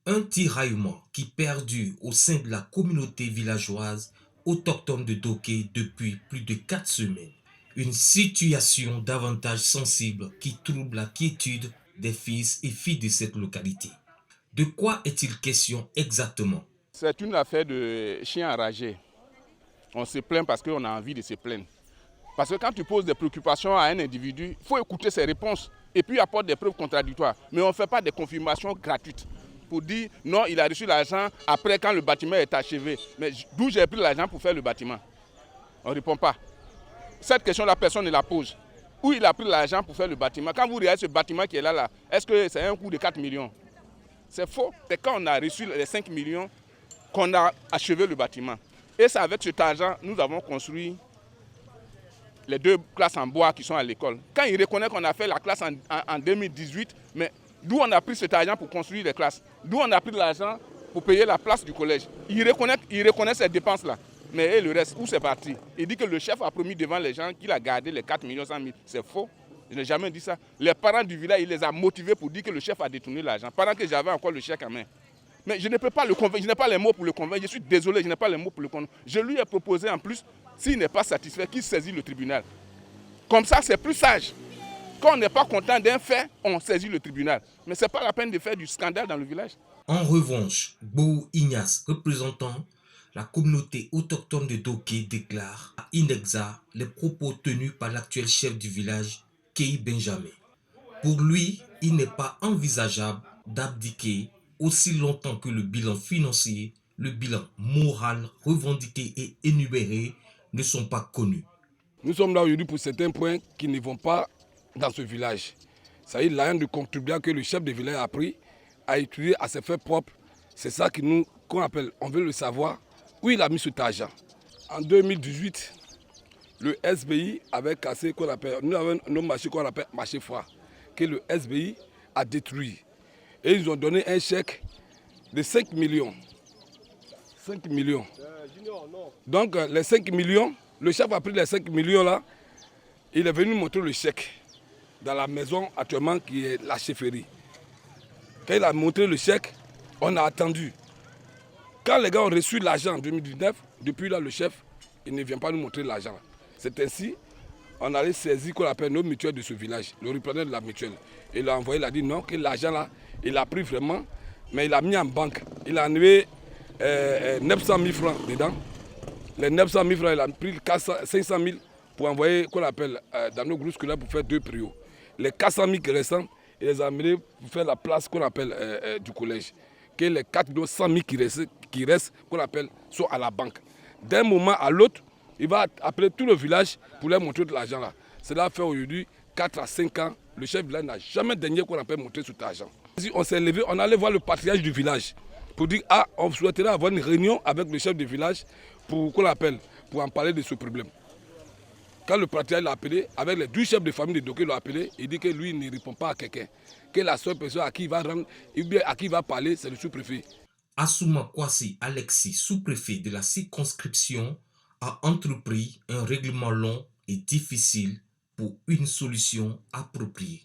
Un tiraillement qui perdure au sein de la communauté villageoise autochtone de Doké depuis plus de 4 semaines. Une situation davantage sensible qui trouble la quiétude des fils et filles de cette localité. De quoi est-il question exactement? C'est une affaire de chien enragé. On se plaint parce qu'on a envie de se plaindre. Parce que quand tu poses des préoccupations à un individu, il faut écouter ses réponses et puis apporter des preuves contradictoires. Mais on ne fait pas des confirmations gratuites pour dire non, il a reçu l'argent après quand le bâtiment est achevé. Mais d'où j'ai pris l'argent pour faire le bâtiment? On ne répond pas. Cette question-là, personne ne la pose. Où il a pris l'argent pour faire le bâtiment? Quand vous regardez ce bâtiment qui est là, est-ce que c'est un coût de 4 millions? C'est faux. C'est quand on a reçu les 5 millions qu'on a achevé le bâtiment. Et c'est avec cet argent, nous avons construit les 2 classes en bois qui sont à l'école. Quand il reconnaît qu'on a fait la classe en 2018, mais d'où on a pris cet argent pour construire les classes? D'où on a pris de l'argent pour payer la place du collège? Il reconnaît ces dépenses-là. Mais et le reste, où c'est parti? Il dit que le chef a promis devant les gens qu'il a gardé les 4 millions 100 000. C'est faux. Je n'ai jamais dit ça. Les parents du village, il les a motivés pour dire que le chef a détourné l'argent, pendant que j'avais encore le chèque en main. Mais je ne peux pas le convaincre, je n'ai pas les mots pour le convaincre. Je suis désolé, je n'ai pas les mots pour le convaincre. Je lui ai proposé en plus, s'il n'est pas satisfait, qu'il saisisse le tribunal. Comme ça, c'est plus sage. Quand on n'est pas content d'un fait, on saisit le tribunal. Mais ce n'est pas la peine de faire du scandale dans le village. En revanche, Bou Ignace, représentant la communauté autochtone de Doké, déclare à Indexa les propos tenus par l'actuel chef du village, Kei Benjamin. Pour lui, il n'est pas envisageable d'abdiquer aussi longtemps que le bilan financier, le bilan moral revendiqué et énuméré ne sont pas connus. Nous sommes là aujourd'hui pour certains points qui ne vont pas dans ce village. C'est-à-dire l'argent du contribuable que le chef de village a pris, a utilisé à ses fins propres. C'est ça qu'on appelle, on veut le savoir, où il a mis cet argent. En 2018, le SBI avait cassé qu'on appelle, nous avons un marché qu'on appelle marché froid, que le SBI a détruit. Et ils ont donné un chèque de 5 millions. 5 millions. Donc les 5 millions, le chef a pris les 5 millions là, il est venu montrer le chèque dans la maison actuellement qui est la chefferie. Quand il a montré le chèque, on a attendu. Quand les gars ont reçu l'argent en 2019, depuis là le chef, il ne vient pas nous montrer l'argent. C'est ainsi, on allait saisir qu'on appelle nos mutuelles de ce village, le repreneur de la mutuelle. Il a envoyé, il a dit non, que l'argent là, il a pris vraiment, mais il a mis en banque. Il a enlevé 900 000 francs dedans. Les 900 000 francs, il a pris 500 000 pour envoyer, qu'on appelle, dans nos groupes scolaires pour faire 2 prios. Les 400 000 qui restent, il les a amenés pour faire la place qu'on appelle du collège. Que les 400 000 qui restent, qu'on appelle, sont à la banque. D'un moment à l'autre, il va appeler tout le village pour leur montrer de l'argent là. Cela fait aujourd'hui 4 à 5 ans, le chef de village n'a jamais daigné qu'on appelle montrer cet argent. On s'est levé, on allait voir le patriarche du village pour dire on souhaiterait avoir une réunion avec le chef du village pour en parler de ce problème. Quand le patriarche l'a appelé, avec les 12 chefs de famille de Doké l'ont appelé, il dit que lui il ne répond pas à quelqu'un. Que la seule personne à qui il va parler, c'est le sous-préfet. Assouma Kwasi Alexis, sous-préfet de la circonscription, a entrepris un règlement long et difficile pour une solution appropriée.